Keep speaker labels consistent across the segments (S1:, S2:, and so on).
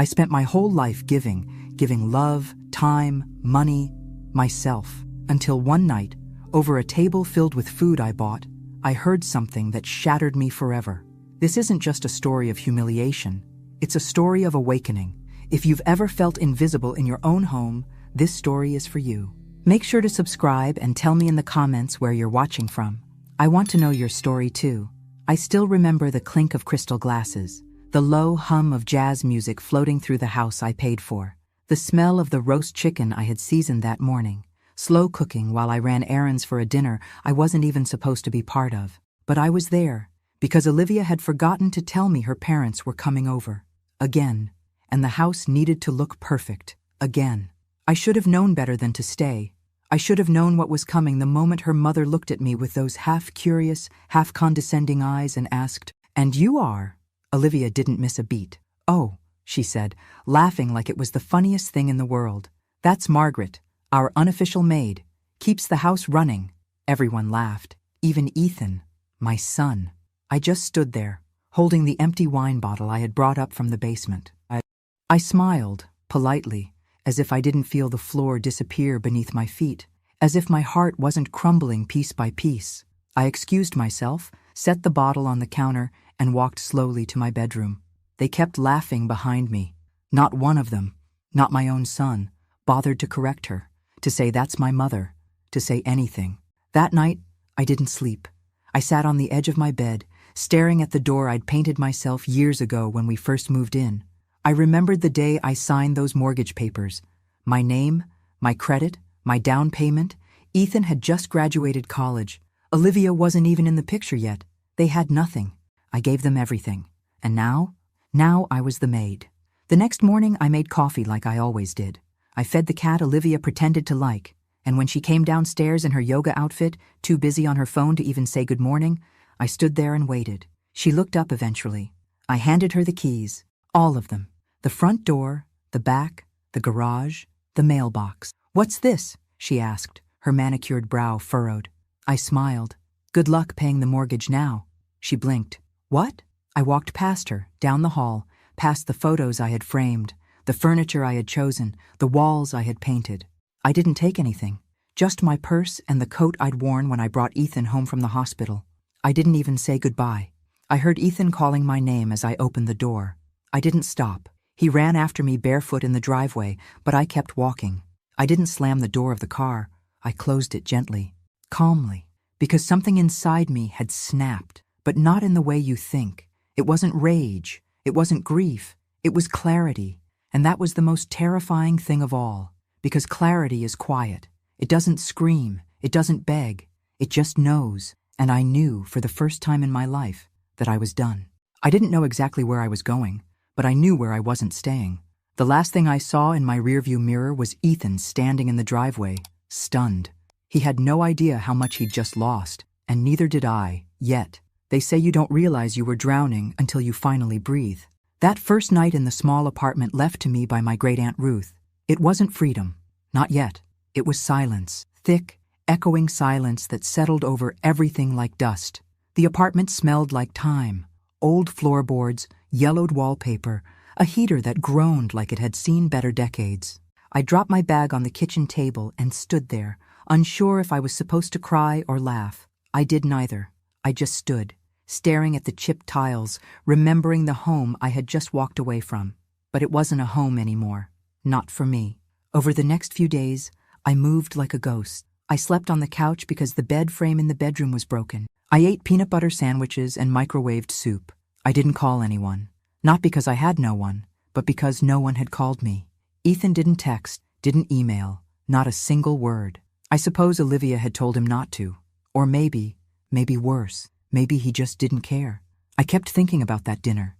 S1: I spent my whole life giving love, time, money, myself, until one night, over a table filled with food I bought, I heard something that shattered me forever. This isn't just a story of humiliation, it's a story of awakening. If you've ever felt invisible in your own home, this story is for you. Make sure to subscribe and tell me in the comments where you're watching from. I want to know your story too. I still remember the clink of crystal glasses, the low hum of jazz music floating through the house I paid for, the smell of the roast chicken I had seasoned that morning, slow cooking while I ran errands for a dinner I wasn't even supposed to be part of. But I was there, because Olivia had forgotten to tell me her parents were coming over. Again. And the house needed to look perfect. Again. I should have known better than to stay. I should have known what was coming the moment her mother looked at me with those half-curious, half-condescending eyes and asked, "And you are?" Olivia didn't miss a beat. "Oh," she said, laughing like it was the funniest thing in the world. "That's Margaret, our unofficial maid. Keeps the house running." Everyone laughed, even Ethan, my son. I just stood there, holding the empty wine bottle I had brought up from the basement. I smiled, politely, as if I didn't feel the floor disappear beneath my feet, as if my heart wasn't crumbling piece by piece. I excused myself, set the bottle on the counter, and walked slowly to my bedroom. They kept laughing behind me. Not one of them, not my own son, bothered to correct her, to say that's my mother, to say anything. That night, I didn't sleep. I sat on the edge of my bed, staring at the door I'd painted myself years ago when we first moved in. I remembered the day I signed those mortgage papers. My name, my credit, my down payment. Ethan had just graduated college. Olivia wasn't even in the picture yet. They had nothing. I gave them everything. And now I was the maid. The next morning I made coffee like I always did. I fed the cat Olivia pretended to like. And when she came downstairs in her yoga outfit, too busy on her phone to even say good morning, I stood there and waited. She looked up eventually. I handed her the keys. All of them. The front door, the back, the garage, the mailbox. "What's this?" she asked, her manicured brow furrowed. I smiled. "Good luck paying the mortgage now." She blinked. "What?" I walked past her, down the hall, past the photos I had framed, the furniture I had chosen, the walls I had painted. I didn't take anything, just my purse and the coat I'd worn when I brought Ethan home from the hospital. I didn't even say goodbye. I heard Ethan calling my name as I opened the door. I didn't stop. He ran after me barefoot in the driveway, but I kept walking. I didn't slam the door of the car. I closed it gently, calmly, because something inside me had snapped, but not in the way you think. It wasn't rage. It wasn't grief. It was clarity, and that was the most terrifying thing of all, because clarity is quiet. It doesn't scream. It doesn't beg. It just knows, and I knew for the first time in my life that I was done. I didn't know exactly where I was going, but I knew where I wasn't staying. The last thing I saw in my rearview mirror was Ethan standing in the driveway, stunned. He had no idea how much he'd just lost, and neither did I, yet. They say you don't realize you were drowning until you finally breathe. That first night in the small apartment left to me by my great-aunt Ruth, it wasn't freedom. Not yet. It was silence, thick, echoing silence that settled over everything like dust. The apartment smelled like time, old floorboards, yellowed wallpaper, a heater that groaned like it had seen better decades. I dropped my bag on the kitchen table and stood there, unsure if I was supposed to cry or laugh. I did neither. I just stood, staring at the chipped tiles, remembering the home I had just walked away from. But it wasn't a home anymore. Not for me. Over the next few days, I moved like a ghost. I slept on the couch because the bed frame in the bedroom was broken. I ate peanut butter sandwiches and microwaved soup. I didn't call anyone. Not because I had no one, but because no one had called me. Ethan didn't text, didn't email, not a single word. I suppose Olivia had told him not to. Or maybe worse, maybe he just didn't care. I kept thinking about that dinner,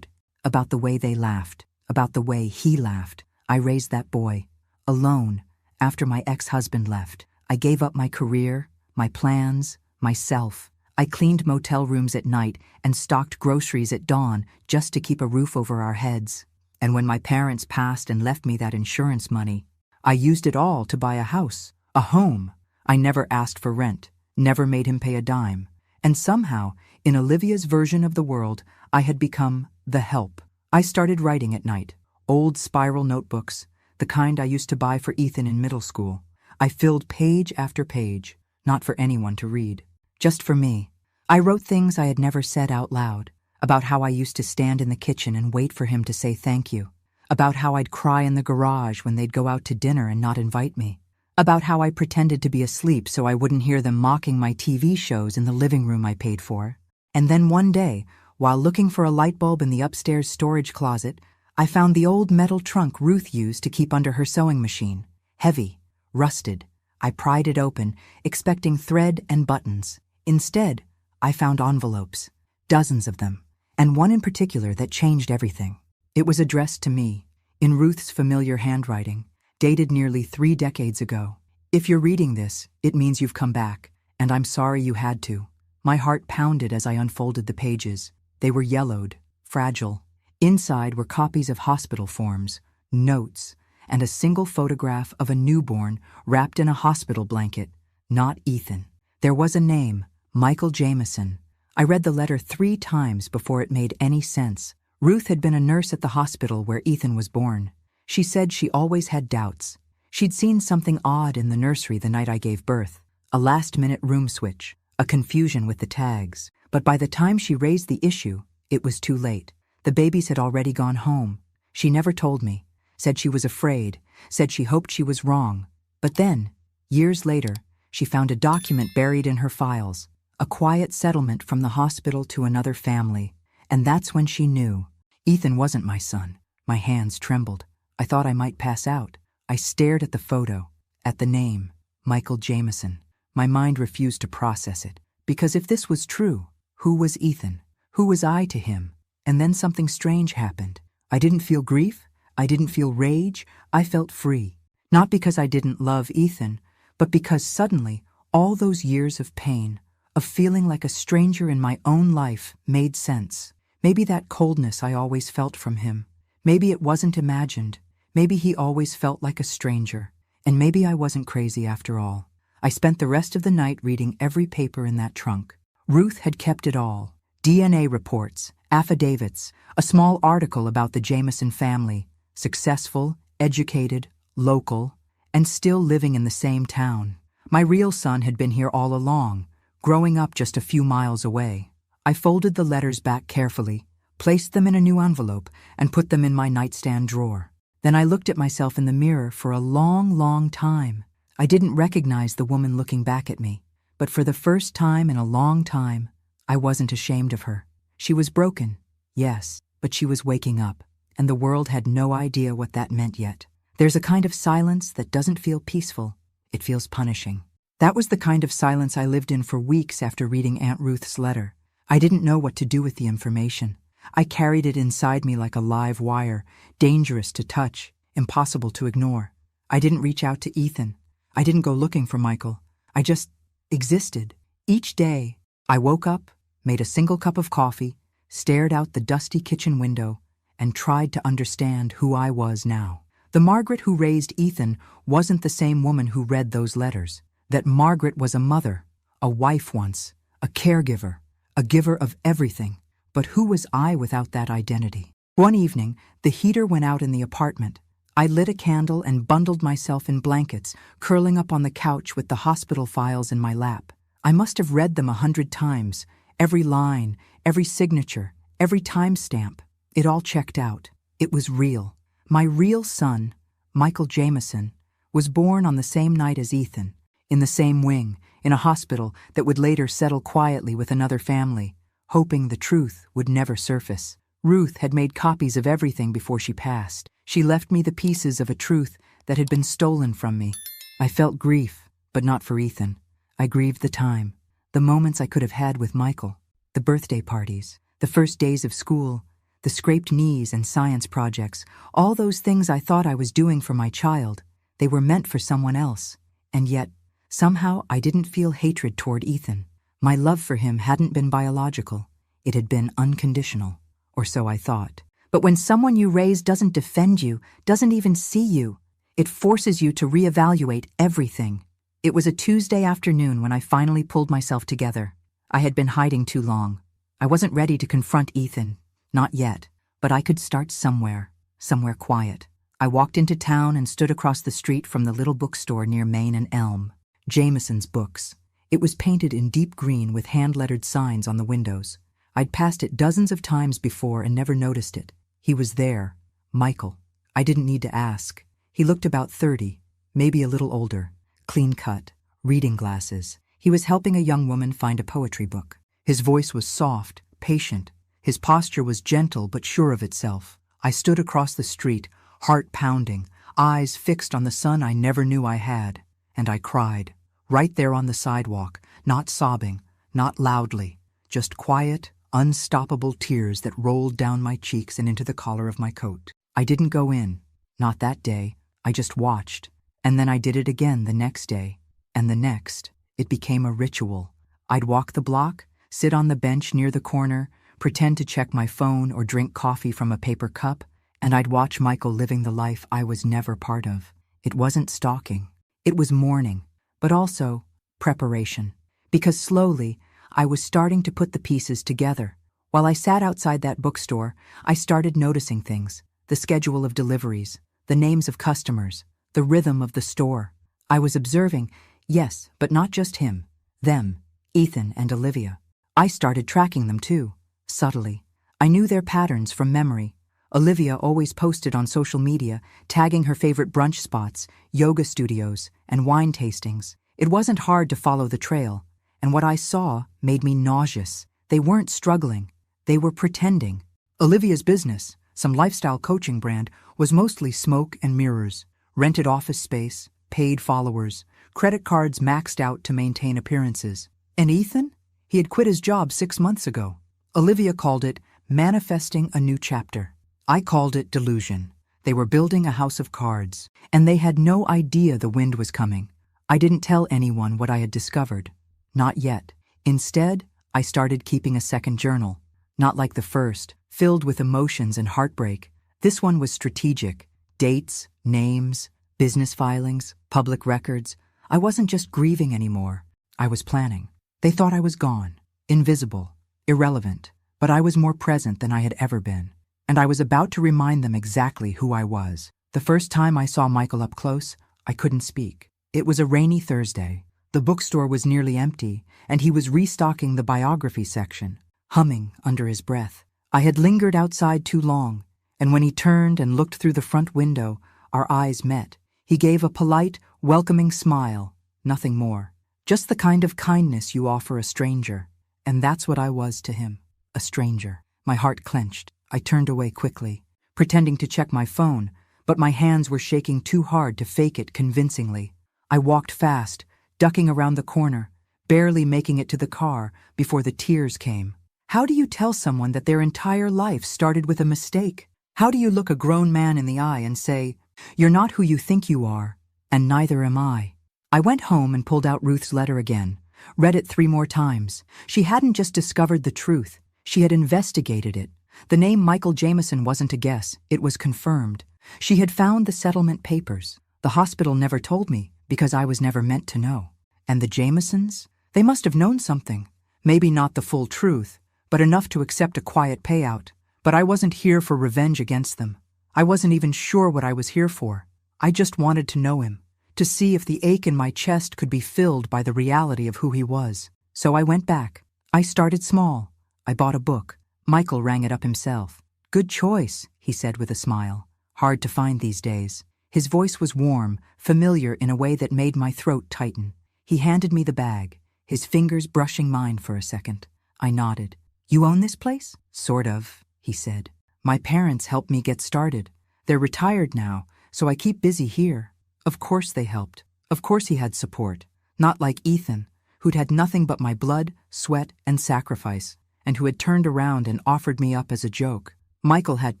S1: about the way they laughed, about the way he laughed. I raised that boy, alone, after my ex-husband left. I gave up my career, my plans, myself. I cleaned motel rooms at night and stocked groceries at dawn just to keep a roof over our heads. And when my parents passed and left me that insurance money, I used it all to buy a house, a home. I never asked for rent, never made him pay a dime. And somehow, in Olivia's version of the world, I had become the help. I started writing at night, Old spiral notebooks, the kind I used to buy for Ethan in middle school. I filled page after page, not for anyone to read, just for me. I wrote things I had never said out loud, about how I used to stand in the kitchen and wait for him to say thank you, about how I'd cry in the garage when they'd go out to dinner and not invite me, about how I pretended to be asleep so I wouldn't hear them mocking my TV shows in the living room I paid for. And then one day, while looking for a light bulb in the upstairs storage closet, I found the old metal trunk Ruth used to keep under her sewing machine. Heavy, rusted. I pried it open, expecting thread and buttons. Instead, I found envelopes, dozens of them, and one in particular that changed everything. It was addressed to me, in Ruth's familiar handwriting, dated nearly 3 decades ago. If you're reading this, it means you've come back, and I'm sorry you had to. My heart pounded as I unfolded the pages. They were yellowed, fragile. Inside were copies of hospital forms, notes, and a single photograph of a newborn wrapped in a hospital blanket, not Ethan. There was a name, Michael Jameson. I read the letter 3 times before it made any sense. Ruth had been a nurse at the hospital where Ethan was born. She said she always had doubts. She'd seen something odd in the nursery the night I gave birth, a last-minute room switch, a confusion with the tags. But by the time she raised the issue, it was too late. The babies had already gone home. She never told me, said she was afraid, said she hoped she was wrong. But then, years later, she found a document buried in her files, a quiet settlement from the hospital to another family. And that's when she knew. Ethan wasn't my son. My hands trembled. I thought I might pass out. I stared at the photo, at the name, Michael Jameson. My mind refused to process it. Because if this was true, who was Ethan? Who was I to him? And then something strange happened. I didn't feel grief. I didn't feel rage. I felt free. Not because I didn't love Ethan, but because suddenly all those years of pain, of feeling like a stranger in my own life, made sense. Maybe that coldness I always felt from him. Maybe it wasn't imagined. Maybe he always felt like a stranger. And maybe I wasn't crazy after all. I spent the rest of the night reading every paper in that trunk. Ruth had kept it all. DNA reports, affidavits, a small article about the Jameson family, successful, educated, local, and still living in the same town. My real son had been here all along, growing up just a few miles away. I folded the letters back carefully, placed them in a new envelope, and put them in my nightstand drawer. Then I looked at myself in the mirror for a long, long time. I didn't recognize the woman looking back at me, but for the first time in a long time, I wasn't ashamed of her. She was broken, yes, but she was waking up, and the world had no idea what that meant yet. There's a kind of silence that doesn't feel peaceful. It feels punishing. That was the kind of silence I lived in for weeks after reading Aunt Ruth's letter. I didn't know what to do with the information. I carried it inside me like a live wire, dangerous to touch, impossible to ignore. I didn't reach out to Ethan. I didn't go looking for Michael. I just existed. Each day, I woke up, made a single cup of coffee, stared out the dusty kitchen window, and tried to understand who I was now. The Margaret who raised Ethan wasn't the same woman who read those letters. That Margaret was a mother, a wife once, a caregiver, a giver of everything. But who was I without that identity? One evening, the heater went out in the apartment. I lit a candle and bundled myself in blankets, curling up on the couch with the hospital files in my lap. I must have read them 100 times, every line, every signature, every timestamp. It all checked out. It was real. My real son, Michael Jameson, was born on the same night as Ethan, in the same wing, in a hospital that would later settle quietly with another family, hoping the truth would never surface. Ruth had made copies of everything before she passed. She left me the pieces of a truth that had been stolen from me. I felt grief, but not for Ethan. I grieved the time, the moments I could have had with Michael, the birthday parties, the first days of school, the scraped knees and science projects, all those things I thought I was doing for my child. They were meant for someone else, and yet, somehow I didn't feel hatred toward Ethan. My love for him hadn't been biological. It had been unconditional, or so I thought. But when someone you raise doesn't defend you, doesn't even see you, it forces you to reevaluate everything. It was a Tuesday afternoon when I finally pulled myself together. I had been hiding too long. I wasn't ready to confront Ethan. Not yet, but I could start somewhere. somewhere quiet. I walked into town and stood across the street from the little bookstore near Main and Elm. Jameson's Books. It was painted in deep green with hand-lettered signs on the windows. I'd passed it dozens of times before and never noticed it. He was there. Michael. I didn't need to ask. He looked about 30, maybe a little older. Clean-cut, reading glasses. He was helping a young woman find a poetry book. His voice was soft, patient. His posture was gentle but sure of itself. I stood across the street, heart pounding, eyes fixed on the son I never knew I had, and I cried. Right there on the sidewalk, not sobbing, not loudly, just quiet, unstoppable tears that rolled down my cheeks and into the collar of my coat. I didn't go in, not that day. I just watched. And then I did it again the next day, and the next. It became a ritual. I'd walk the block, sit on the bench near the corner, pretend to check my phone or drink coffee from a paper cup, and I'd watch Michael living the life I was never part of. It wasn't stalking. It was mourning, but also preparation. Because slowly, I was starting to put the pieces together. While I sat outside that bookstore, I started noticing things. The schedule of deliveries, the names of customers, the rhythm of the store. I was observing, yes, but not just him. Them, Ethan and Olivia. I started tracking them too, subtly. I knew their patterns from memory. Olivia always posted on social media, tagging her favorite brunch spots, yoga studios, and wine tastings. It wasn't hard to follow the trail, and what I saw made me nauseous. They weren't struggling. They were pretending. Olivia's business, some lifestyle coaching brand, was mostly smoke and mirrors, rented office space, paid followers, credit cards maxed out to maintain appearances. And Ethan? He had quit his job 6 months ago. Olivia called it manifesting a new chapter. I called it delusion. They were building a house of cards, and they had no idea the wind was coming. I didn't tell anyone what I had discovered. Not yet. Instead, I started keeping a second journal. Not like the first, filled with emotions and heartbreak. This one was strategic. Dates, names, business filings, public records. I wasn't just grieving anymore. I was planning. They thought I was gone, invisible, irrelevant, but I was more present than I had ever been. And I was about to remind them exactly who I was. The first time I saw Michael up close, I couldn't speak. It was a rainy Thursday. The bookstore was nearly empty, and he was restocking the biography section, humming under his breath. I had lingered outside too long, and when he turned and looked through the front window, our eyes met. He gave a polite, welcoming smile, nothing more. Just the kind of kindness you offer a stranger. And that's what I was to him, a stranger. My heart clenched. I turned away quickly, pretending to check my phone, but my hands were shaking too hard to fake it convincingly. I walked fast, ducking around the corner, barely making it to the car before the tears came. How do you tell someone that their entire life started with a mistake? How do you look a grown man in the eye and say, "You're not who you think you are, and neither am I"? I went home and pulled out Ruth's letter again, read it 3 more times. She hadn't just discovered the truth, she had investigated it. The name Michael Jameson wasn't a guess, it was confirmed. She had found the settlement papers. The hospital never told me, because I was never meant to know. And the Jamesons? They must have known something. Maybe not the full truth, but enough to accept a quiet payout. But I wasn't here for revenge against them. I wasn't even sure what I was here for. I just wanted to know him, to see if the ache in my chest could be filled by the reality of who he was. So I went back. I started small. I bought a book. Michael rang it up himself. "Good choice," he said with a smile. Hard to find these days. His voice was warm, familiar in a way that made my throat tighten. He handed me the bag, his fingers brushing mine for a second. I nodded. "You own this place?" "Sort of," he said. "My parents helped me get started. They're retired now, so I keep busy here." Of course they helped. Of course he had support. Not like Ethan, who'd had nothing but my blood, sweat, and sacrifice, and who had turned around and offered me up as a joke. Michael had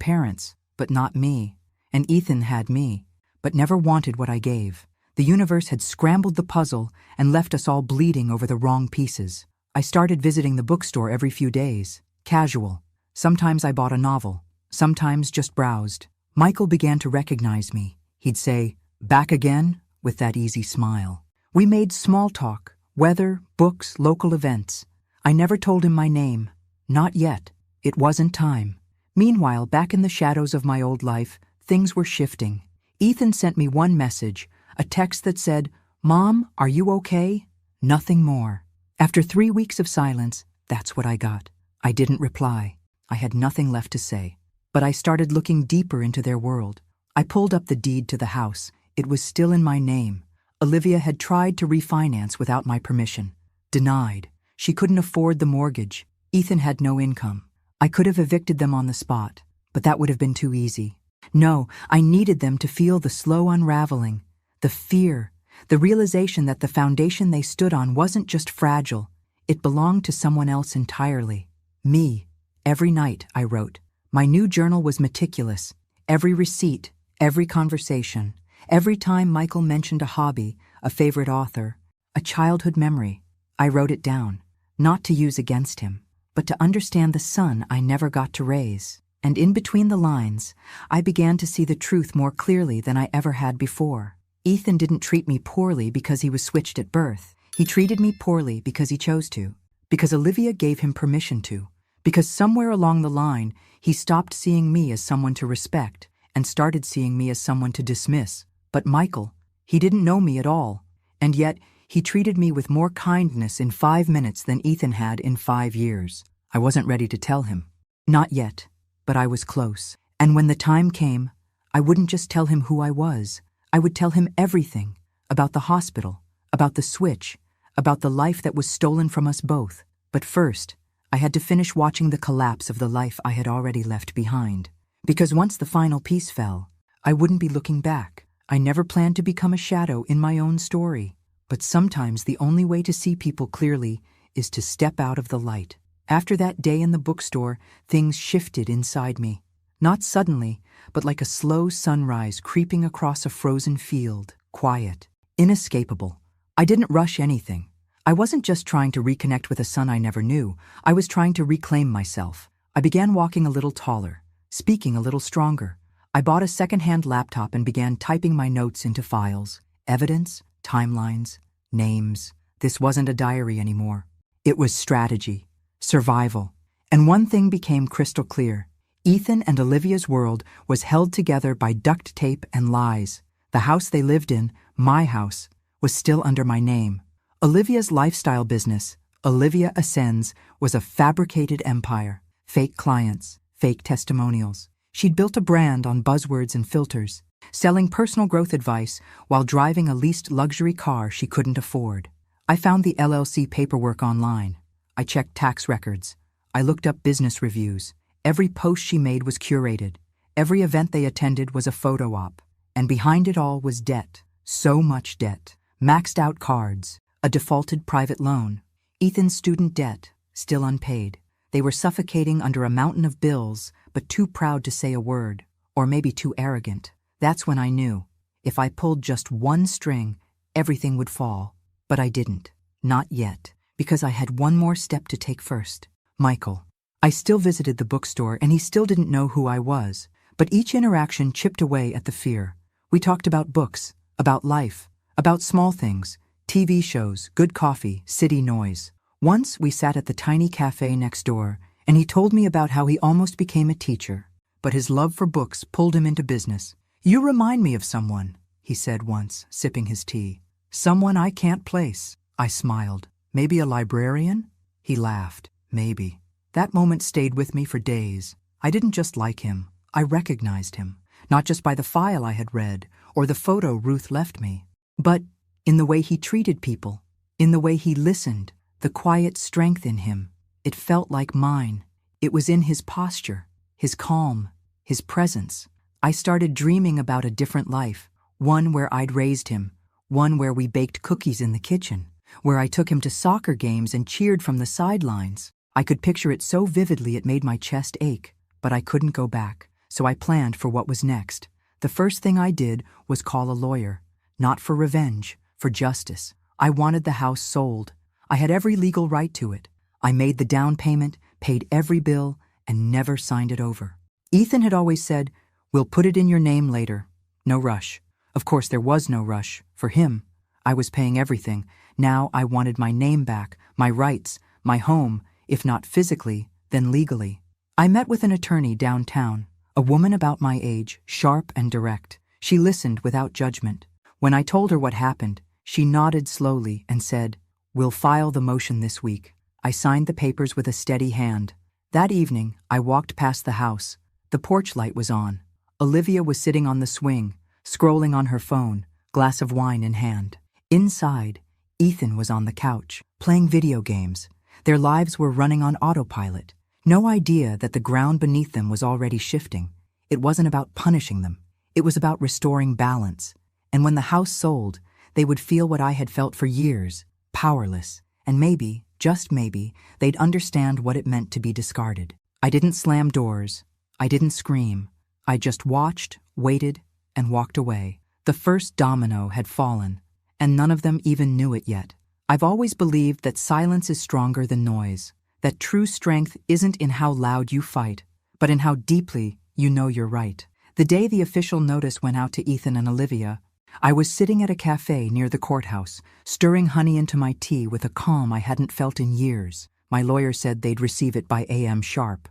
S1: parents, but not me. And Ethan had me, but never wanted what I gave. The universe had scrambled the puzzle and left us all bleeding over the wrong pieces. I started visiting the bookstore every few days, casual. Sometimes I bought a novel, sometimes just browsed. Michael began to recognize me. He'd say, "Back again?" with that easy smile. We made small talk, weather, books, local events. I never told him my name. Not yet. It wasn't time. Meanwhile, back in the shadows of my old life, Things were shifting. Ethan sent me one message, a text that said, "Mom, are you okay?" Nothing more. After 3 weeks of silence, that's what I got. I didn't reply. I had nothing left to say. But I started looking deeper into their world. I pulled up the deed to the house. It was still in my name. Olivia had tried to refinance without my permission. Denied. She couldn't afford the mortgage. Ethan had no income. I could have evicted them on the spot, but that would have been too easy. No, I needed them to feel the slow unraveling, the fear, the realization that the foundation they stood on wasn't just fragile, it belonged to someone else entirely. Me. Every night, I wrote. My new journal was meticulous. Every receipt, every conversation, every time Michael mentioned a hobby, a favorite author, a childhood memory, I wrote it down, not to use against him, but to understand the son I never got to raise. And in between the lines, I began to see the truth more clearly than I ever had before. Ethan didn't treat me poorly because he was switched at birth. He treated me poorly because he chose to, because Olivia gave him permission to, because somewhere along the line, he stopped seeing me as someone to respect and started seeing me as someone to dismiss. But Michael, he didn't know me at all, and yet he treated me with more kindness in 5 minutes than Ethan had in 5 years. I wasn't ready to tell him. Not yet, but I was close. And when the time came, I wouldn't just tell him who I was. I would tell him everything, about the hospital, about the switch, about the life that was stolen from us both. But first, I had to finish watching the collapse of the life I had already left behind. Because once the final piece fell, I wouldn't be looking back. I never planned to become a shadow in my own story. But sometimes the only way to see people clearly is to step out of the light. After that day in the bookstore, things shifted inside me. Not suddenly, but like a slow sunrise creeping across a frozen field. Quiet. Inescapable. I didn't rush anything. I wasn't just trying to reconnect with a son I never knew. I was trying to reclaim myself. I began walking a little taller, speaking a little stronger. I bought a second-hand laptop and began typing my notes into files. Evidence, timelines, names. This wasn't a diary anymore. It was strategy, survival. And one thing became crystal clear. Ethan and Olivia's world was held together by duct tape and lies. The house they lived in, my house, was still under my name. Olivia's lifestyle business, Olivia Ascends, was a fabricated empire. Fake clients, fake testimonials. She'd built a brand on buzzwords and filters, selling personal growth advice while driving a leased luxury car she couldn't afford. I found the LLC paperwork online. I checked tax records. I looked up business reviews. Every post she made was curated. Every event they attended was a photo op. And behind it all was debt. So much debt. Maxed out cards. A defaulted private loan. Ethan's student debt, still unpaid. They were suffocating under a mountain of bills, but too proud to say a word. Or maybe too arrogant. That's when I knew. If I pulled just one string, everything would fall. But I didn't. Not yet. Because I had one more step to take first. Michael. I still visited the bookstore and he still didn't know who I was. But each interaction chipped away at the fear. We talked about books, about life, about small things, TV shows, good coffee, city noise. Once we sat at the tiny cafe next door and he told me about how he almost became a teacher. But his love for books pulled him into business. "You remind me of someone," he said once, sipping his tea. "Someone I can't place." I smiled. "Maybe a librarian?" He laughed. "Maybe." That moment stayed with me for days. I didn't just like him. I recognized him. Not just by the file I had read or the photo Ruth left me, but in the way he treated people, in the way he listened, the quiet strength in him. It felt like mine. It was in his posture, his calm, his presence. I started dreaming about a different life, one where I'd raised him, one where we baked cookies in the kitchen, where I took him to soccer games and cheered from the sidelines. I could picture it so vividly it made my chest ache, but I couldn't go back, so I planned for what was next. The first thing I did was call a lawyer, not for revenge, for justice. I wanted the house sold. I had every legal right to it. I made the down payment, paid every bill, and never signed it over. Ethan had always said, "We'll put it in your name later. No rush." Of course, there was no rush. For him, I was paying everything. Now I wanted my name back, my rights, my home, if not physically, then legally. I met with an attorney downtown, A woman about my age, sharp and direct. She listened without judgment. When I told her what happened, she nodded slowly and said, "We'll file the motion this week." I signed the papers with a steady hand. That evening, I walked past the house. The porch light was on. Olivia was sitting on the swing, scrolling on her phone, glass of wine in hand. Inside, Ethan was on the couch, playing video games. Their lives were running on autopilot. No idea that the ground beneath them was already shifting. It wasn't about punishing them. It was about restoring balance. And when the house sold, they would feel what I had felt for years, powerless. And maybe, just maybe, they'd understand what it meant to be discarded. I didn't slam doors. I didn't scream. I just watched, waited, and walked away. The first domino had fallen, and none of them even knew it yet. I've always believed that silence is stronger than noise, that true strength isn't in how loud you fight, but in how deeply you know you're right. The day the official notice went out to Ethan and Olivia, I was sitting at a cafe near the courthouse, stirring honey into my tea with a calm I hadn't felt in years. My lawyer said they'd receive it by a.m. sharp.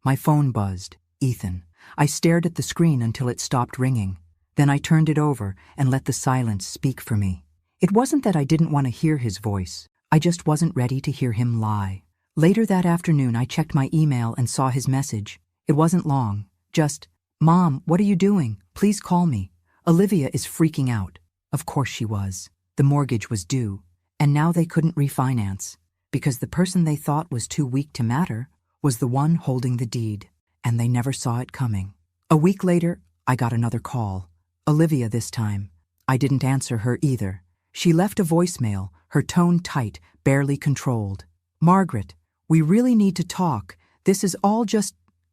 S1: My phone buzzed. Ethan. I stared at the screen until it stopped ringing. Then I turned it over and let the silence speak for me. It wasn't that I didn't want to hear his voice. I just wasn't ready to hear him lie. Later that afternoon, I checked my email and saw his message. It wasn't long. Just, "Mom, what are you doing? Please call me. Olivia is freaking out." Of course she was. The mortgage was due, and now they couldn't refinance, because the person they thought was too weak to matter was the one holding the deed, and they never saw it coming. A week later, I got another call. Olivia this time. I didn't answer her either. She left a voicemail, her tone tight, barely controlled. "Margaret, we really need to talk. This is all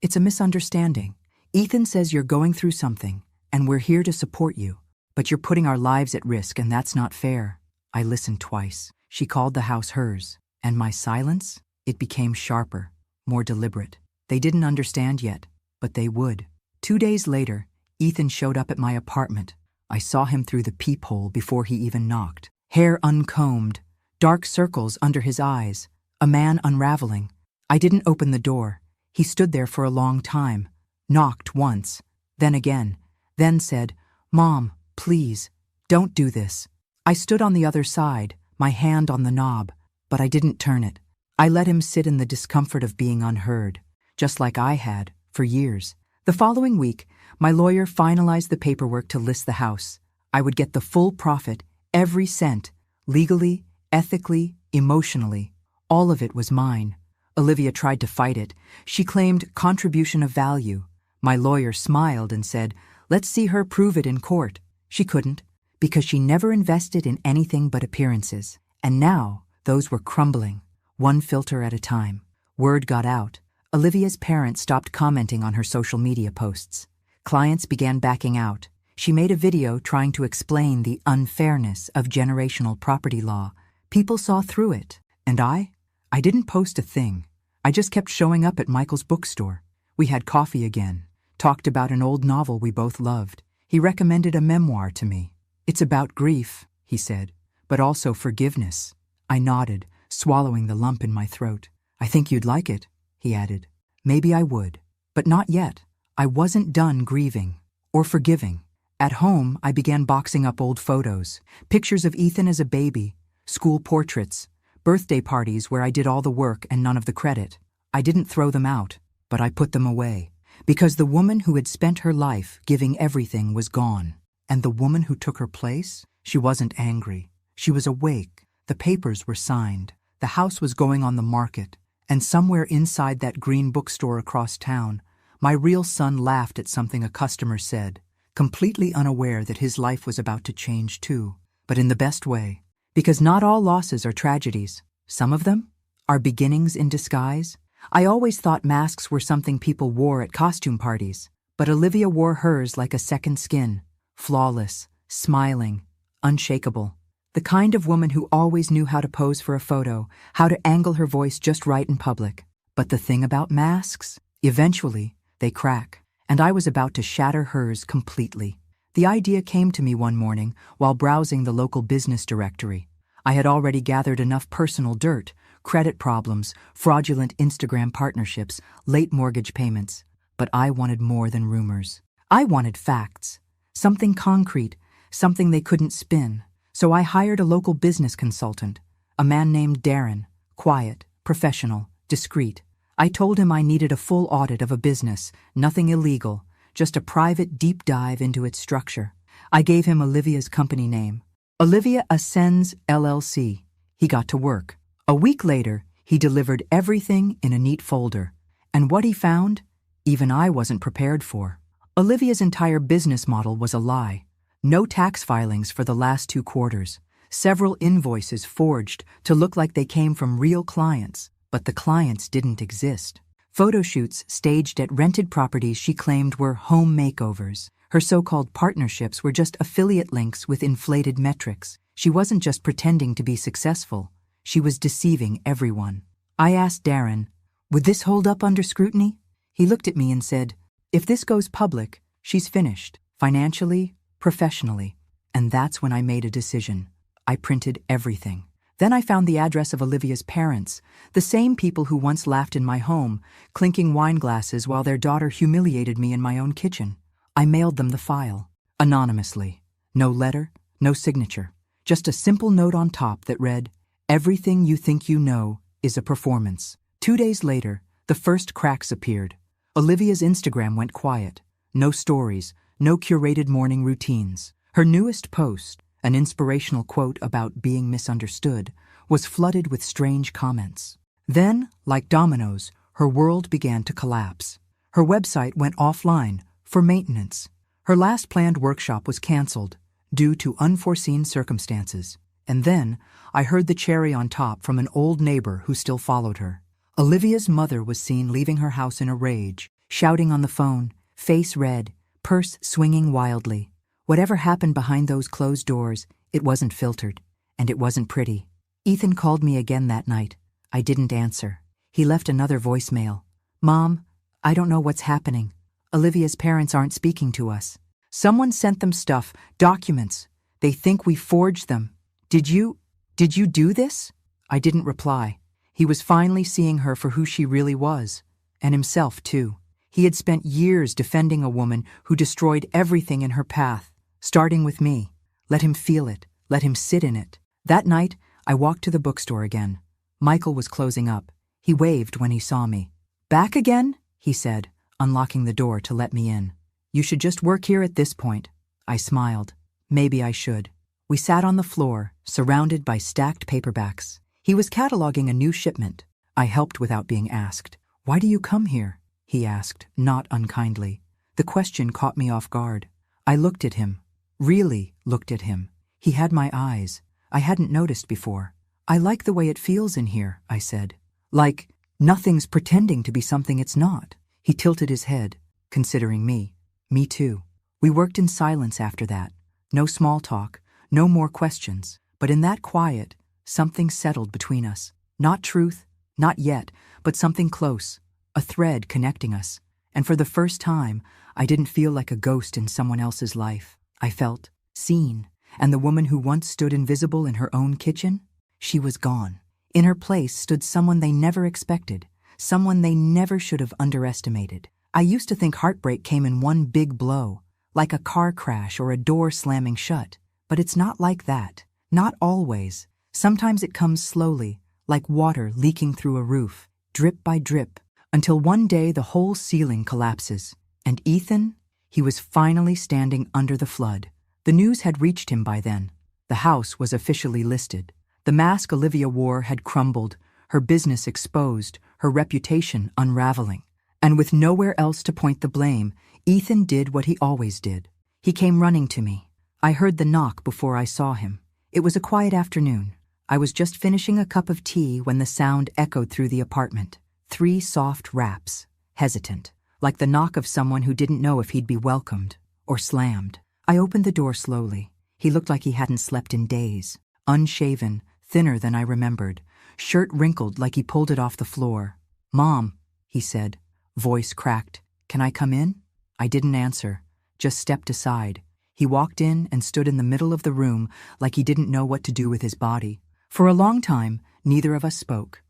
S1: it's a misunderstanding. Ethan says you're going through something, and we're here to support you. But you're putting our lives at risk, and that's not fair." I listened twice. She called the house hers, and my silence, it became sharper, more deliberate. They didn't understand yet, but they would. 2 days later, Ethan showed up at my apartment. I saw him through the peephole before he even knocked. Hair uncombed, dark circles under his eyes, a man unraveling. I didn't open the door. He stood there for a long time, knocked once, then again, then said, "Mom, please, don't do this." I stood on the other side, my hand on the knob, but I didn't turn it. I let him sit in the discomfort of being unheard, just like I had for years. The following week, my lawyer finalized the paperwork to list the house. I would get the full profit, every cent, legally, ethically, emotionally. All of it was mine. Olivia tried to fight it. She claimed contribution of value. My lawyer smiled and said, "Let's see her prove it in court." She couldn't, because she never invested in anything but appearances. And now, those were crumbling, one filter at a time. Word got out. Olivia's parents stopped commenting on her social media posts. Clients began backing out. She made a video trying to explain the unfairness of generational property law. People saw through it. And I didn't post a thing. I just kept showing up at Michael's bookstore. We had coffee again, talked about an old novel we both loved. He recommended a memoir to me. "It's about grief," he said, "but also forgiveness." I nodded, swallowing the lump in my throat. "I think you'd like it," he added. Maybe I would, but not yet. I wasn't done grieving or forgiving. At home, I began boxing up old photos, pictures of Ethan as a baby, school portraits, birthday parties where I did all the work and none of the credit. I didn't throw them out, but I put them away, because the woman who had spent her life giving everything was gone. And the woman who took her place, she wasn't angry. She was awake. The papers were signed. The house was going on the market. And somewhere inside that green bookstore across town, my real son laughed at something a customer said, completely unaware that his life was about to change too, but in the best way. Because not all losses are tragedies. Some of them are beginnings in disguise. I always thought masks were something people wore at costume parties, but Olivia wore hers like a second skin, flawless, smiling, unshakable. The kind of woman who always knew how to pose for a photo, how to angle her voice just right in public. But the thing about masks, eventually, they crack, and I was about to shatter hers completely. The idea came to me one morning while browsing the local business directory. I had already gathered enough personal dirt, credit problems, fraudulent Instagram partnerships, late mortgage payments. But I wanted more than rumors. I wanted facts. Something concrete, something they couldn't spin. So I hired a local business consultant, a man named Darren, quiet, professional, discreet. I told him I needed a full audit of a business, nothing illegal, just a private deep dive into its structure. I gave him Olivia's company name, Olivia Ascends LLC. He got to work. A week later, he delivered everything in a neat folder. And what he found, even I wasn't prepared for. Olivia's entire business model was a lie. No tax filings for the last 2 quarters. Several invoices forged to look like they came from real clients, but the clients didn't exist. Photo shoots staged at rented properties she claimed were home makeovers. Her so-called partnerships were just affiliate links with inflated metrics. She wasn't just pretending to be successful. She was deceiving everyone. I asked Darren, "Would this hold up under scrutiny?" He looked at me and said, "If this goes public, she's finished, financially, professionally." And that's when I made a decision. I printed everything. Then I found the address of Olivia's parents, the same people who once laughed in my home, clinking wine glasses while their daughter humiliated me in my own kitchen. I mailed them the file, anonymously. No letter, no signature. Just a simple note on top that read, "Everything you think you know is a performance." 2 days later, the first cracks appeared. Olivia's Instagram went quiet. No stories, no curated morning routines. Her newest post, an inspirational quote about being misunderstood, was flooded with strange comments. Then, like dominoes, her world began to collapse. Her website went offline for maintenance. Her last planned workshop was canceled due to unforeseen circumstances. And then, I heard the cherry on top from an old neighbor who still followed her. Olivia's mother was seen leaving her house in a rage, shouting on the phone, face red, purse swinging wildly. Whatever happened behind those closed doors, it wasn't filtered, and it wasn't pretty. Ethan called me again that night. I didn't answer. He left another voicemail. "Mom, I don't know what's happening. Olivia's parents aren't speaking to us. Someone sent them stuff, documents. They think we forged them. Did you do this?" I didn't reply. He was finally seeing her for who she really was, and himself too. He had spent years defending a woman who destroyed everything in her path, starting with me. Let him feel it, let him sit in it. That night, I walked to the bookstore again. Michael was closing up. He waved when he saw me. "Back again?" he said, unlocking the door to let me in. "You should just work here at this point." I smiled. Maybe I should. We sat on the floor, surrounded by stacked paperbacks. He was cataloging a new shipment. I helped without being asked. "Why do you come here?" he asked, not unkindly. The question caught me off guard. I looked at him. Really looked at him. He had my eyes. I hadn't noticed before. "I like the way it feels in here," I said. "Like nothing's pretending to be something it's not." He tilted his head, considering me. Me too. We worked in silence after that. No small talk, no more questions. But in that quiet, something settled between us. Not truth, not yet, but something close. A thread connecting us. And for the first time, I didn't feel like a ghost in someone else's life. I felt seen. And the woman who once stood invisible in her own kitchen, she was gone. In her place stood someone they never expected, someone they never should have underestimated. I used to think heartbreak came in one big blow, like a car crash or a door slamming shut. But it's not like that. Not always. Sometimes it comes slowly, like water leaking through a roof, drip by drip, until one day the whole ceiling collapses. And Ethan? He was finally standing under the flood. The news had reached him by then. The house was officially listed. The mask Olivia wore had crumbled, her business exposed, her reputation unraveling. And with nowhere else to point the blame, Ethan did what he always did. He came running to me. I heard the knock before I saw him. It was a quiet afternoon. I was just finishing a cup of tea when the sound echoed through the apartment. 3 soft raps, hesitant, like the knock of someone who didn't know if he'd be welcomed or slammed. I opened the door slowly. He looked like he hadn't slept in days. Unshaven, thinner than I remembered, shirt wrinkled like he pulled it off the floor. "Mom," he said, voice cracked. "Can I come in?" I didn't answer, just stepped aside. He walked in and stood in the middle of the room like he didn't know what to do with his body. For a long time, neither of us spoke.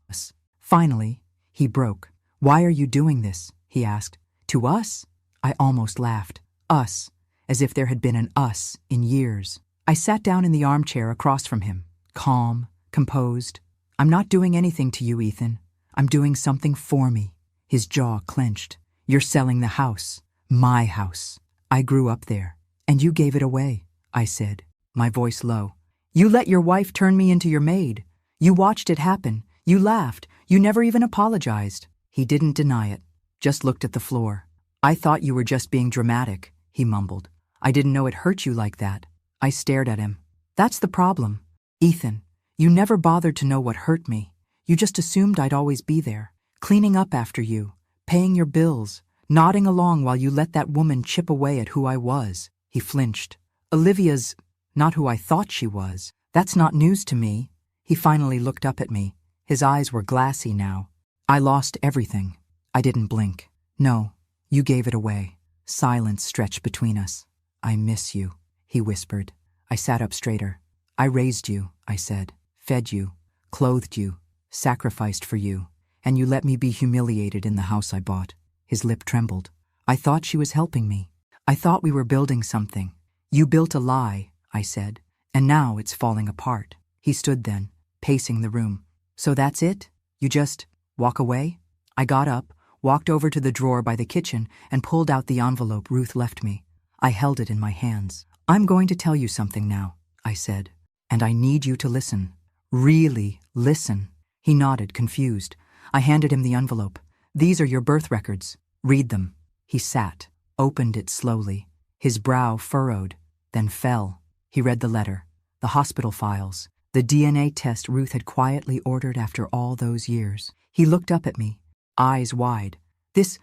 S1: Finally, he broke. "Why are you doing this?" he asked. To us? I almost laughed. Us, as if there had been an us in years. I sat down in the armchair across from him, calm, composed. I'm not doing anything to you, Ethan. I'm doing something for me. His jaw clenched. You're selling the house. My house. I grew up there. And you gave it away, I said, my voice low. You let your wife turn me into your maid. You watched it happen. You laughed. You never even apologized. He didn't deny it, just looked at the floor. I thought you were just being dramatic, he mumbled. I didn't know it hurt you like that. I stared at him. That's the problem. Ethan, you never bothered to know what hurt me. You just assumed I'd always be there, cleaning up after you, paying your bills, nodding along while you let that woman chip away at who I was. He flinched. Olivia's not who I thought she was. That's not news to me. He finally looked up at me. His eyes were glassy now. I lost everything. I didn't blink. No, you gave it away. Silence stretched between us. I miss you, he whispered. I sat up straighter. I raised you, I said, fed you, clothed you, sacrificed for you, and you let me be humiliated in the house I bought. His lip trembled. I thought she was helping me. I thought we were building something. You built a lie, I said, and now it's falling apart. He stood then, pacing the room. So that's it? You just walk away? I got up, walked over to the drawer by the kitchen, and pulled out the envelope Ruth left me. I held it in my hands. I'm going to tell you something now, I said, and I need you to listen. Really listen. He nodded, confused. I handed him the envelope. These are your birth records. Read them. He sat, opened it slowly. His brow furrowed, then fell. He read the letter, the hospital files, the DNA test Ruth had quietly ordered after all those years. He looked up at me, eyes wide. This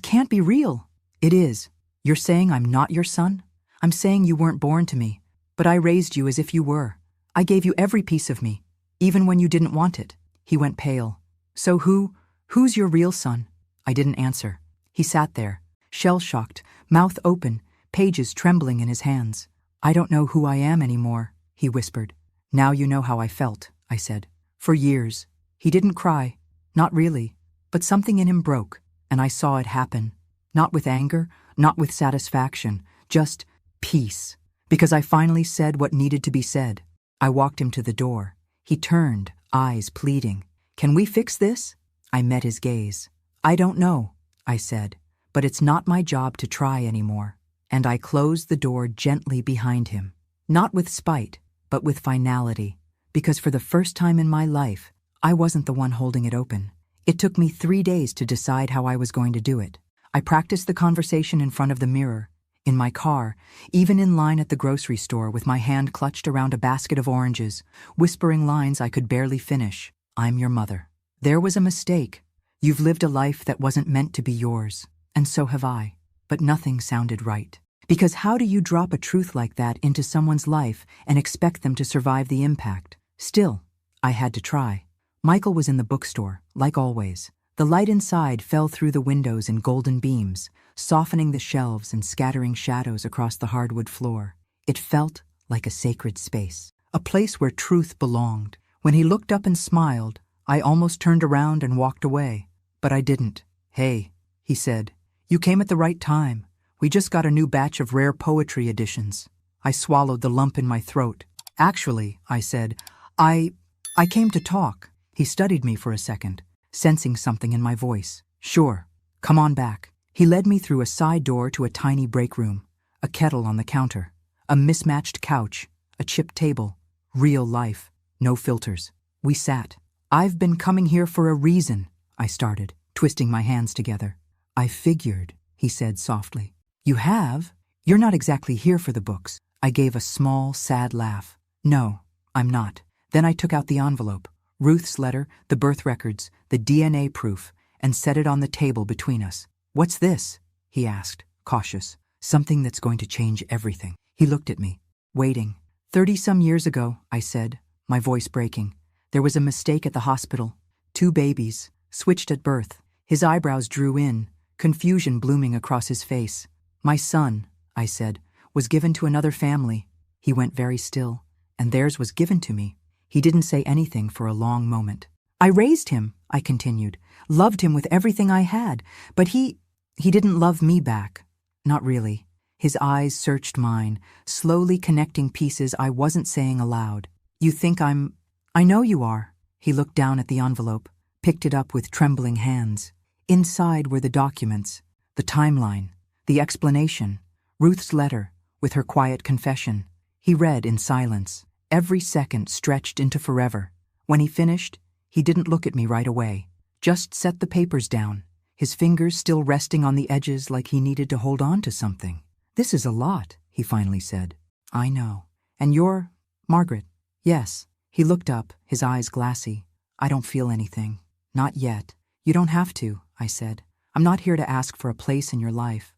S1: can't be real. It is. You're saying I'm not your son? I'm saying you weren't born to me, but I raised you as if you were. I gave you every piece of me, even when you didn't want it. He went pale. So who's your real son? I didn't answer. He sat there, shell-shocked, mouth open, pages trembling in his hands. I don't know who I am anymore, he whispered. Now you know how I felt, I said. For years. He didn't cry. Not really. But something in him broke, and I saw it happen. Not with anger, not with satisfaction, just peace. Because I finally said what needed to be said. I walked him to the door. He turned, eyes pleading. Can we fix this? I met his gaze. I don't know, I said, but it's not my job to try anymore. And I closed the door gently behind him. Not with spite, but with finality. Because for the first time in my life, I wasn't the one holding it open. It took me 3 days to decide how I was going to do it. I practiced the conversation in front of the mirror, in my car, even in line at the grocery store with my hand clutched around a basket of oranges, whispering lines I could barely finish. I'm your mother. There was a mistake. You've lived a life that wasn't meant to be yours, and so have I. But nothing sounded right. Because how do you drop a truth like that into someone's life and expect them to survive the impact? Still, I had to try. Michael was in the bookstore, like always. The light inside fell through the windows in golden beams, softening the shelves and scattering shadows across the hardwood floor. It felt like a sacred space, a place where truth belonged. When he looked up and smiled, I almost turned around and walked away. But I didn't. Hey, he said, you came at the right time. We just got a new batch of rare poetry editions. I swallowed the lump in my throat. Actually, I said, I came to talk. He studied me for a second, sensing something in my voice. Sure, come on back. He led me through a side door to a tiny break room, a kettle on the counter, a mismatched couch, a chipped table. Real life, no filters. We sat. I've been coming here for a reason, I started, twisting my hands together. I figured, he said softly. You have? You're not exactly here for the books. I gave a small, sad laugh. No, I'm not. Then I took out the envelope, Ruth's letter, the birth records, the DNA proof, and set it on the table between us. What's this? He asked, cautious. Something that's going to change everything. He looked at me, waiting. 30-some years ago, I said, my voice breaking. There was a mistake at the hospital. 2 babies, switched at birth. His eyebrows drew in, confusion blooming across his face. My son, I said, was given to another family. He went very still, and theirs was given to me. He didn't say anything for a long moment. I raised him, I continued, loved him with everything I had, but he He didn't love me back. Not really. His eyes searched mine, slowly connecting pieces I wasn't saying aloud. You think I know you are. He looked down at the envelope, picked it up with trembling hands. Inside were the documents, the timeline, the explanation, Ruth's letter, with her quiet confession. He read in silence. Every second stretched into forever. When he finished, he didn't look at me right away. Just set the papers down, his fingers still resting on the edges like he needed to hold on to something. This is a lot, he finally said. I know. And you're Margaret? Yes. He looked up, his eyes glassy. I don't feel anything. Not yet. You don't have to, I said. I'm not here to ask for a place in your life.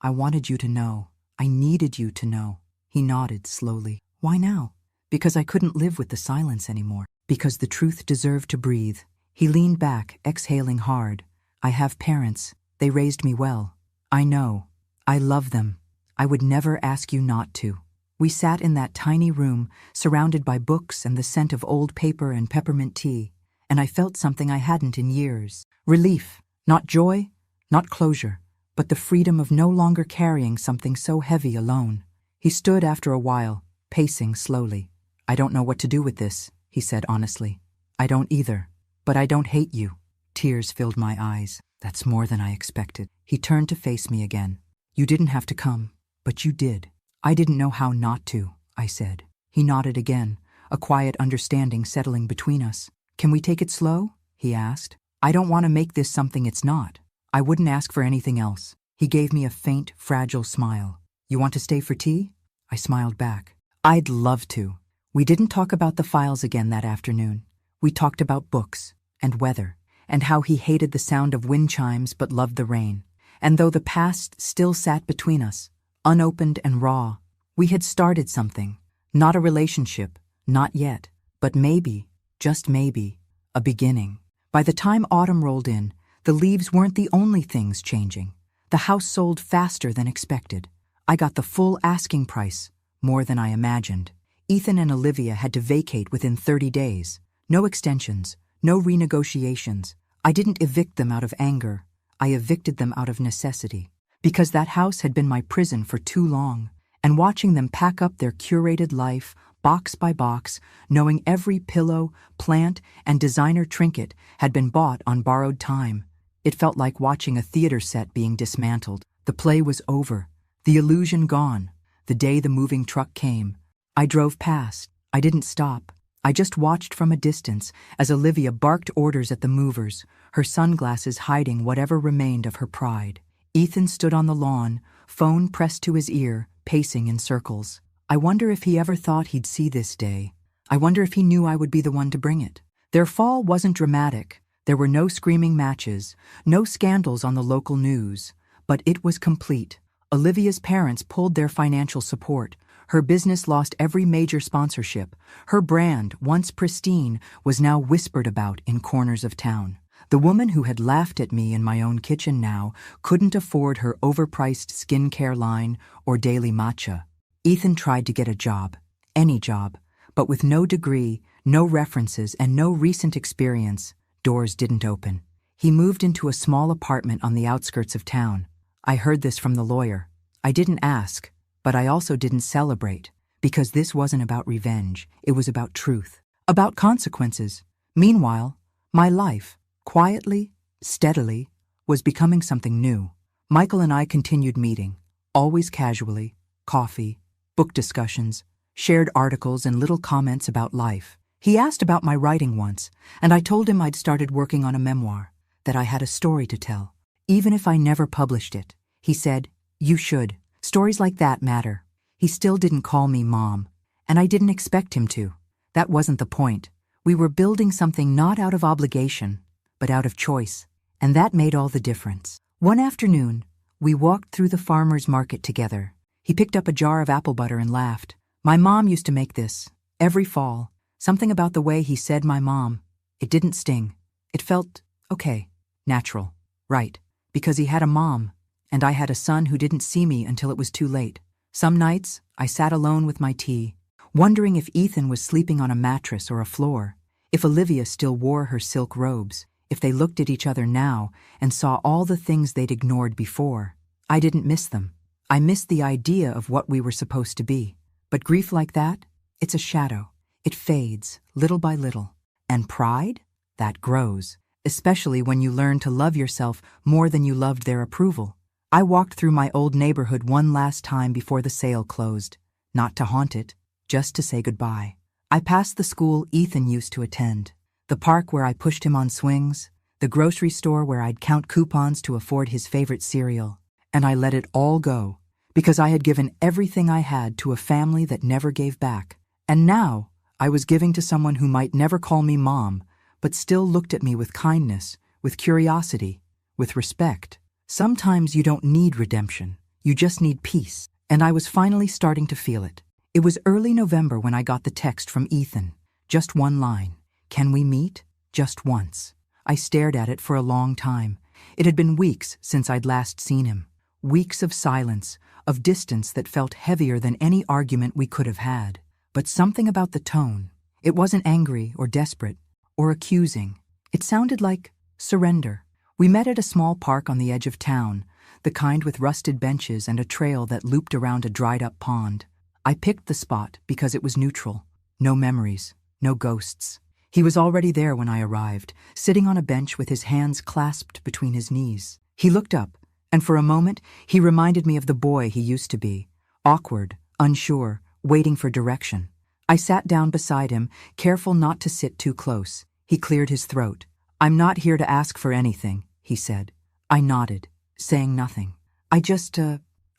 S1: I wanted you to know. I needed you to know. He nodded slowly. Why now? Because I couldn't live with the silence anymore. Because the truth deserved to breathe. He leaned back, exhaling hard. I have parents. They raised me well. I know. I love them. I would never ask you not to. We sat in that tiny room, surrounded by books and the scent of old paper and peppermint tea, and I felt something I hadn't in years. Relief. Not joy, not closure, but the freedom of no longer carrying something so heavy alone. He stood after a while, pacing slowly. I don't know what to do with this, he said honestly. I don't either. But I don't hate you. Tears filled my eyes. That's more than I expected. He turned to face me again. You didn't have to come, but you did. I didn't know how not to, I said. He nodded again, a quiet understanding settling between us. Can we take it slow? He asked. I don't want to make this something it's not. I wouldn't ask for anything else. He gave me a faint, fragile smile. You want to stay for tea? I smiled back. I'd love to. We didn't talk about the files again that afternoon. We talked about books and weather and how he hated the sound of wind chimes but loved the rain. And though the past still sat between us, unopened and raw, we had started something. Not a relationship, not yet, but maybe, just maybe, a beginning. By the time autumn rolled in, the leaves weren't the only things changing. The house sold faster than expected. I got the full asking price, more than I imagined. Ethan and Olivia had to vacate within 30 days. No extensions, no renegotiations. I didn't evict them out of anger. I evicted them out of necessity. Because that house had been my prison for too long. And watching them pack up their curated life, box by box, knowing every pillow, plant, and designer trinket had been bought on borrowed time. It felt like watching a theater set being dismantled. The play was over. The illusion gone. The day the moving truck came. I drove past. I didn't stop. I just watched from a distance as Olivia barked orders at the movers, her sunglasses hiding whatever remained of her pride. Ethan stood on the lawn, phone pressed to his ear, pacing in circles. I wonder if he ever thought he'd see this day. I wonder if he knew I would be the one to bring it. Their fall wasn't dramatic. There were no screaming matches, no scandals on the local news. But it was complete. Olivia's parents pulled their financial support. Her business lost every major sponsorship. Her brand, once pristine, was now whispered about in corners of town. The woman who had laughed at me in my own kitchen now couldn't afford her overpriced skincare line or daily matcha. Ethan tried to get a job, any job, but with no degree, no references, and no recent experience, doors didn't open. He moved into a small apartment on the outskirts of town. I heard this from the lawyer. I didn't ask, but I also didn't celebrate, because this wasn't about revenge. It was about truth, about consequences. Meanwhile, my life, quietly, steadily, was becoming something new. Michael and I continued meeting, always casually, coffee, book discussions, shared articles and little comments about life. He asked about my writing once, and I told him I'd started working on a memoir, that I had a story to tell, even if I never published it. He said, "You should. Stories like that matter." He still didn't call me Mom, and I didn't expect him to. That wasn't the point. We were building something not out of obligation, but out of choice, and that made all the difference. One afternoon, we walked through the farmer's market together. He picked up a jar of apple butter and laughed. My mom used to make this, every fall. Something about the way he said my mom. It didn't sting. It felt, okay, natural, right, because he had a mom, and I had a son who didn't see me until it was too late. Some nights, I sat alone with my tea, wondering if Ethan was sleeping on a mattress or a floor, if Olivia still wore her silk robes, If they looked at each other now and saw all the things they'd ignored before. I didn't miss them. I missed the idea of what we were supposed to be. But grief like that, it's a shadow. It fades, little by little. And pride? That grows, especially when you learn to love yourself more than you loved their approval. I walked through my old neighborhood one last time before the sale closed. Not to haunt it, just to say goodbye. I passed the school Ethan used to attend, the park where I pushed him on swings, the grocery store where I'd count coupons to afford his favorite cereal, and I let it all go, because I had given everything I had to a family that never gave back. And now, I was giving to someone who might never call me mom, but still looked at me with kindness, with curiosity, with respect. Sometimes you don't need redemption, you just need peace, and I was finally starting to feel it. It was early November when I got the text from Ethan. Just one line. Can we meet? Just once. I stared at it for a long time. It had been weeks since I'd last seen him. Weeks of silence, of distance that felt heavier than any argument we could have had. But something about the tone. It wasn't angry or desperate or accusing. It sounded like surrender. We met at a small park on the edge of town, the kind with rusted benches and a trail that looped around a dried-up pond. I picked the spot because it was neutral. No memories, no ghosts. He was already there when I arrived, sitting on a bench with his hands clasped between his knees. He looked up, and for a moment, he reminded me of the boy he used to be. Awkward, unsure, waiting for direction. I sat down beside him, careful not to sit too close. He cleared his throat. "I'm not here to ask for anything," he said. I nodded, saying nothing. I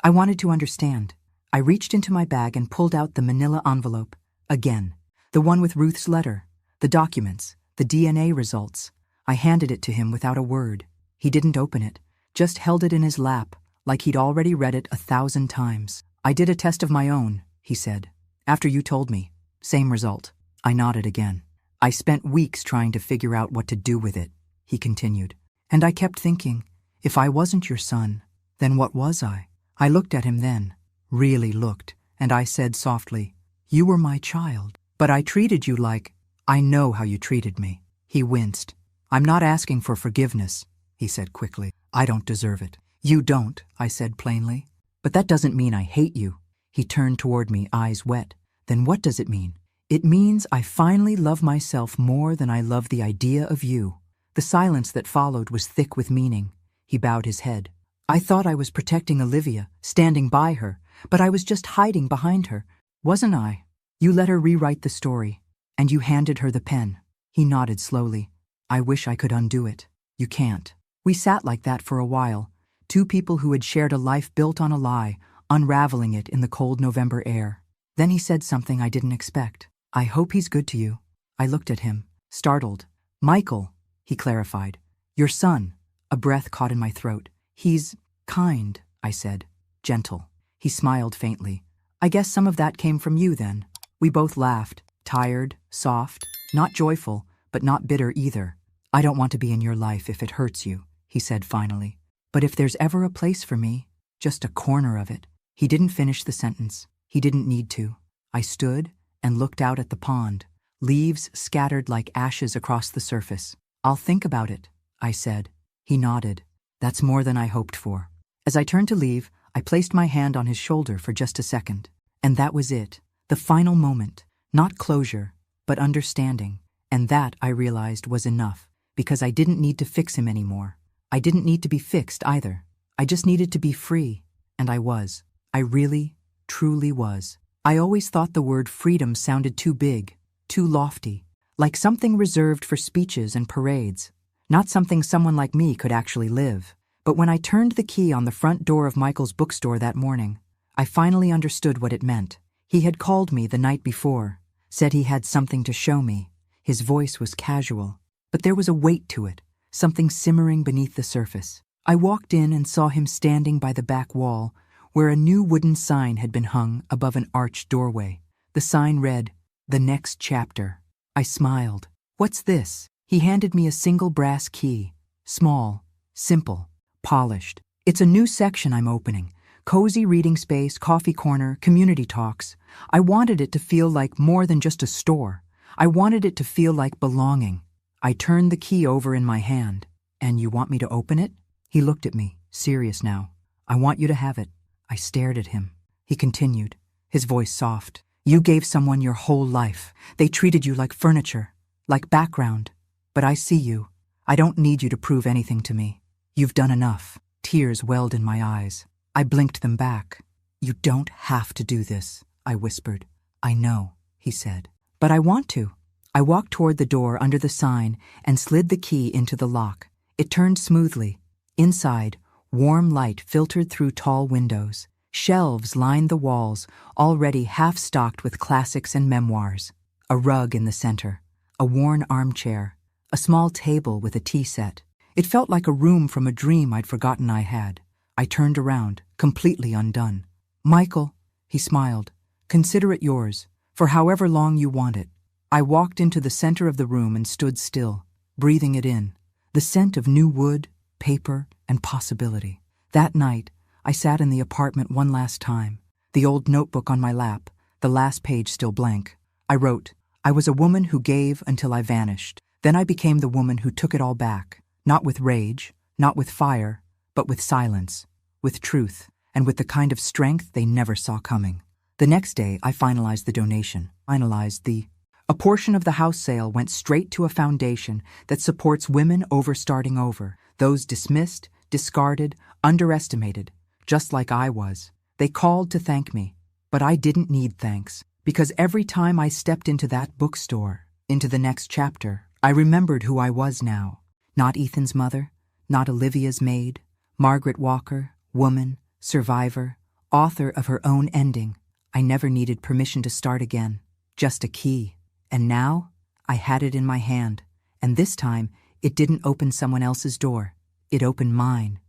S1: wanted to understand. I reached into my bag and pulled out the manila envelope. Again. The one with Ruth's letter. The documents. The DNA results. I handed it to him without a word. He didn't open it, just held it in his lap, like he'd already read it 1,000 times. "I did a test of my own," he said. "After you told me. Same result." I nodded again. "I spent weeks trying to figure out what to do with it," he continued. "And I kept thinking, if I wasn't your son, then what was I?" I looked at him then, really looked, and I said softly, "You were my child, but I treated you like, I know how you treated me." He winced. "I'm not asking for forgiveness," he said quickly. "I don't deserve it." "You don't," I said plainly. "But that doesn't mean I hate you." He turned toward me, eyes wet. "Then what does it mean?" "It means I finally love myself more than I love the idea of you." The silence that followed was thick with meaning. He bowed his head. "I thought I was protecting Olivia, standing by her, but I was just hiding behind her, wasn't I? You let her rewrite the story, and you handed her the pen." He nodded slowly. "I wish I could undo it. You can't." We sat like that for a while, two people who had shared a life built on a lie, unraveling it in the cold November air. Then he said something I didn't expect. "I hope he's good to you." I looked at him, startled. "Michael," he clarified. "Your son." A breath caught in my throat. "He's kind," I said. "Gentle." He smiled faintly. "I guess some of that came from you then." We both laughed, tired, soft, not joyful, but not bitter either. "I don't want to be in your life if it hurts you," he said finally. "But if there's ever a place for me, just a corner of it." He didn't finish the sentence. He didn't need to. I stood and looked out at the pond, leaves scattered like ashes across the surface. "I'll think about it," I said. He nodded. "That's more than I hoped for." As I turned to leave, I placed my hand on his shoulder for just a second. And that was it. The final moment. Not closure, but understanding. And that, I realized, was enough, because I didn't need to fix him anymore. I didn't need to be fixed either. I just needed to be free. And I was. I really, truly was. I always thought the word freedom sounded too big, too lofty, like something reserved for speeches and parades, not something someone like me could actually live. But when I turned the key on the front door of Michael's bookstore that morning, I finally understood what it meant. He had called me the night before, said he had something to show me. His voice was casual, but there was a weight to it, something simmering beneath the surface. I walked in and saw him standing by the back wall, where a new wooden sign had been hung above an arched doorway. The sign read, "The Next Chapter." I smiled. "What's this?" He handed me a single brass key, small, simple, polished. "It's a new section I'm opening. Cozy reading space, coffee corner, community talks. I wanted it to feel like more than just a store. I wanted it to feel like belonging." I turned the key over in my hand. And you want me to open it? He looked at me, serious now. I want you to have it. I stared at him. He continued, his voice soft. You gave someone your whole life. They treated you like furniture, like background. But I see you. I don't need you to prove anything to me. You've done enough. Tears welled in my eyes. I blinked them back. You don't have to do this, I whispered. I know, he said. But I want to. I walked toward the door under the sign and slid the key into the lock. It turned smoothly. Inside, warm light filtered through tall windows. Shelves lined the walls, already half-stocked with classics and memoirs. A rug in the center, a worn armchair, a small table with a tea set. It felt like a room from a dream I'd forgotten I had. I turned around, completely undone. Michael, he smiled, consider it yours, for however long you want it. I walked into the center of the room and stood still, breathing it in, the scent of new wood, paper, and possibility. That night, I sat in the apartment one last time, the old notebook on my lap, the last page still blank. I wrote, I was a woman who gave until I vanished. Then I became the woman who took it all back, not with rage, not with fire, but with silence, with truth, and with the kind of strength they never saw coming. The next day, I finalized the donation, A portion of the house sale went straight to a foundation that supports women starting over, those dismissed, discarded, underestimated, just like I was. They called to thank me, but I didn't need thanks, because every time I stepped into that bookstore, into the next chapter, I remembered who I was now. Not Ethan's mother, not Olivia's maid, Margaret Walker, woman, survivor, author of her own ending. I never needed permission to start again, just a key. And now, I had it in my hand, and this time, it didn't open someone else's door. It opened mine.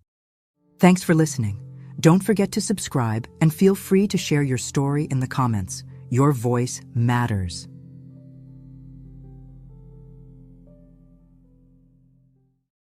S1: Thanks for listening. Don't forget to subscribe and feel free to share your story in the comments. Your voice matters.